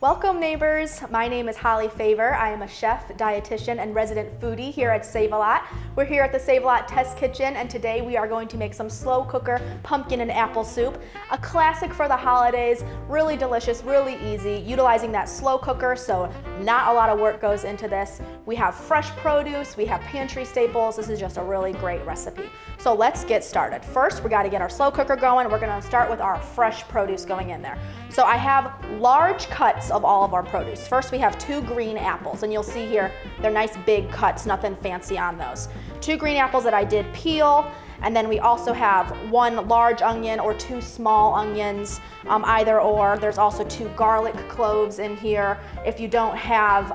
Welcome neighbors, my name is Holly Favor. I am a chef, dietitian, and resident foodie here at Save-A-Lot. We're here at the Save-A-Lot Test Kitchen, and today we are going to make some slow cooker pumpkin and apple soup. A classic for the holidays, really delicious, really easy, utilizing that slow cooker, so not a lot of work goes into this. We have fresh produce, we have pantry staples. This is just a really great recipe. So let's get started. First, we gotta get our slow cooker going. We're gonna start with our fresh produce going in there. So I have large cuts of all of our produce. First, we have 2 green apples, and you'll see here, they're nice big cuts, nothing fancy on those. 2 green apples that I did peel, and then we also have 1 large onion or 2 small onions, either or. There's also 2 garlic cloves in here. If you don't have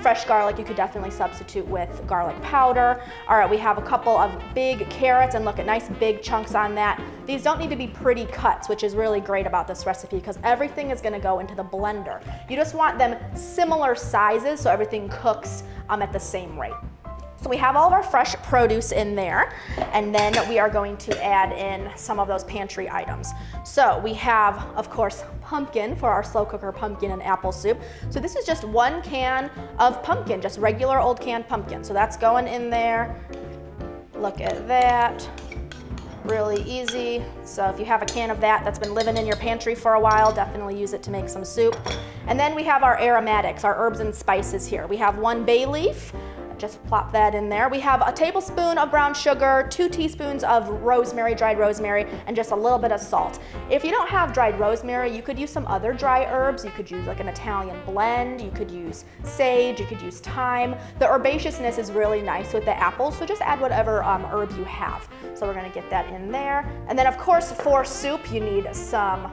fresh garlic, you could definitely substitute with garlic powder. All right, we have a couple of big carrots, and look at nice big chunks on that. These don't need to be pretty cuts, which is really great about this recipe because everything is gonna go into the blender. You just want them similar sizes so everything cooks at the same rate. So we have all of our fresh produce in there, and then we are going to add in some of those pantry items. So we have, of course, pumpkin for our slow cooker pumpkin and apple soup. So this is just 1 can of pumpkin, just regular old canned pumpkin. So that's going in there. Look at that. Really easy. So if you have a can of that that's been living in your pantry for a while, definitely use it to make some soup. And then we have our aromatics, our herbs and spices here. We have 1 bay leaf. Just plop that in there. We have a tablespoon of brown sugar, 2 teaspoons of rosemary, dried rosemary, and just a little bit of salt. If you don't have dried rosemary, you could use some other dry herbs. You could use like an Italian blend. You could use sage. You could use thyme. The herbaceousness is really nice with the apples, so just add whatever herbs you have. So we're gonna get that in there. And then of course, for soup, you need some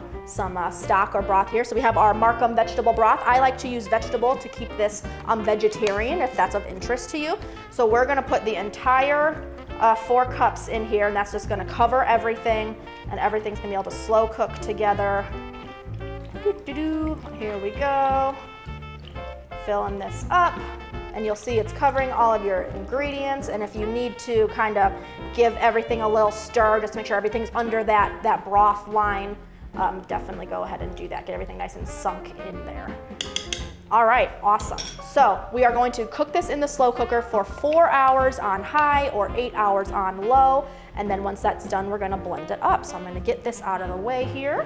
stock or broth here. So we have our Markham vegetable broth. I like to use vegetable to keep this vegetarian if that's of interest to you. So we're gonna put the entire 4 cups in here, and that's just gonna cover everything, and everything's gonna be able to slow cook together. Here we go. Filling this up, and you'll see it's covering all of your ingredients, and if you need to kind of give everything a little stir, just to make sure everything's under that broth line, definitely go ahead and do that. Get everything nice and sunk in there. All right, awesome. So we are going to cook this in the slow cooker for 4 hours on high or 8 hours on low. And then once that's done, we're gonna blend it up. So I'm gonna get this out of the way here.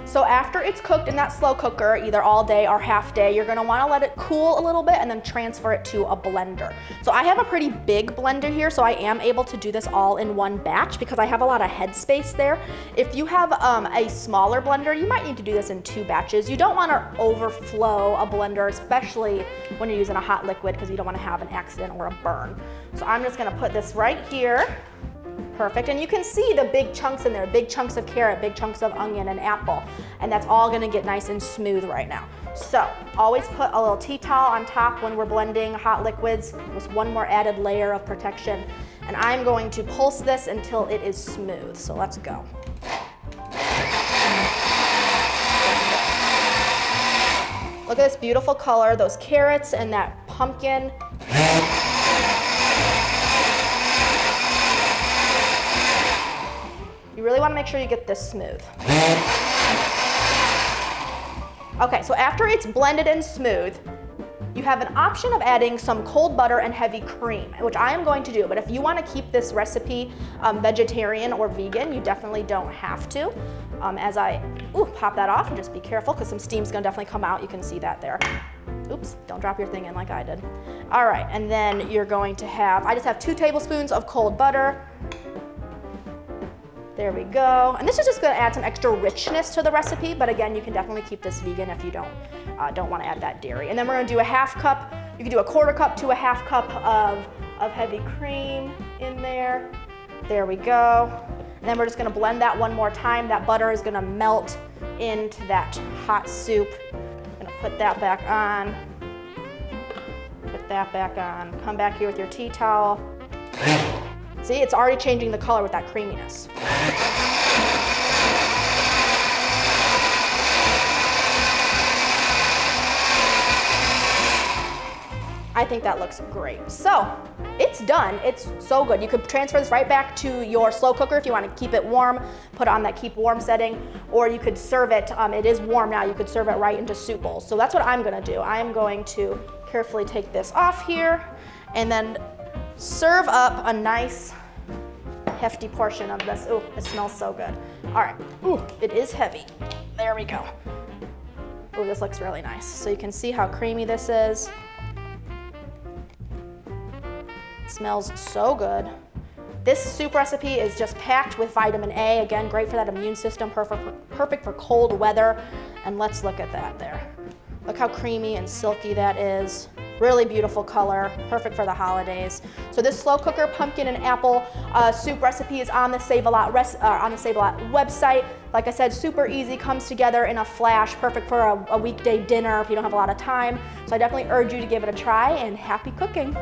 So after it's cooked in that slow cooker, either all day or half day, you're gonna wanna let it cool a little bit and then transfer it to a blender. So I have a pretty big blender here, so I am able to do this all in one batch because I have a lot of headspace there. If you have a smaller blender, you might need to do this in 2 batches. You don't wanna overflow a blender, especially when you're using a hot liquid, because you don't wanna have an accident or a burn. So I'm just gonna put this right here. Perfect, and you can see the big chunks in there, big chunks of carrot, big chunks of onion and apple, and that's all gonna get nice and smooth right now. So always put a little tea towel on top when we're blending hot liquids, just 1 more added layer of protection. And I'm going to pulse this until it is smooth, so let's go. Look at this beautiful color, those carrots and that pumpkin. You really want to make sure you get this smooth. Okay, so after it's blended and smooth, you have an option of adding some cold butter and heavy cream, which I am going to do, but if you want to keep this recipe vegetarian or vegan, you definitely don't have to. As I pop that off, and just be careful because some steam's gonna definitely come out. You can see that there. Oops, don't drop your thing in like I did. All right, and then you're going to have, I just have 2 tablespoons of cold butter. There we go. And this is just gonna add some extra richness to the recipe, but again, you can definitely keep this vegan if you don't wanna add that dairy. And then we're gonna do a 1/2 cup, you can do a 1/4 cup to a 1/2 cup of heavy cream in there. There we go. And then we're just gonna blend that 1 more time. That butter is gonna melt into that hot soup. I'm gonna put that back on. Put that back on. Come back here with your tea towel. See, it's already changing the color with that creaminess. I think that looks great. So it's done. It's so good. You could transfer this right back to your slow cooker if you want to keep it warm, put it on that keep warm setting, or you could serve it, it is warm now, you could serve it right into soup bowls. So that's what I'm gonna do. I am going to carefully take this off here and then serve up a nice hefty portion of this. Ooh, it smells so good. All right, ooh, it is heavy. There we go. Ooh, this looks really nice. So you can see how creamy this is. It smells so good. This soup recipe is just packed with vitamin A. Again, great for that immune system, perfect for cold weather. And let's look at that there. Look how creamy and silky that is. Really beautiful color, perfect for the holidays. So this slow cooker pumpkin and apple soup recipe is on the Save a Lot website. Like I said, super easy, comes together in a flash, perfect for a weekday dinner if you don't have a lot of time. So I definitely urge you to give it a try, and happy cooking.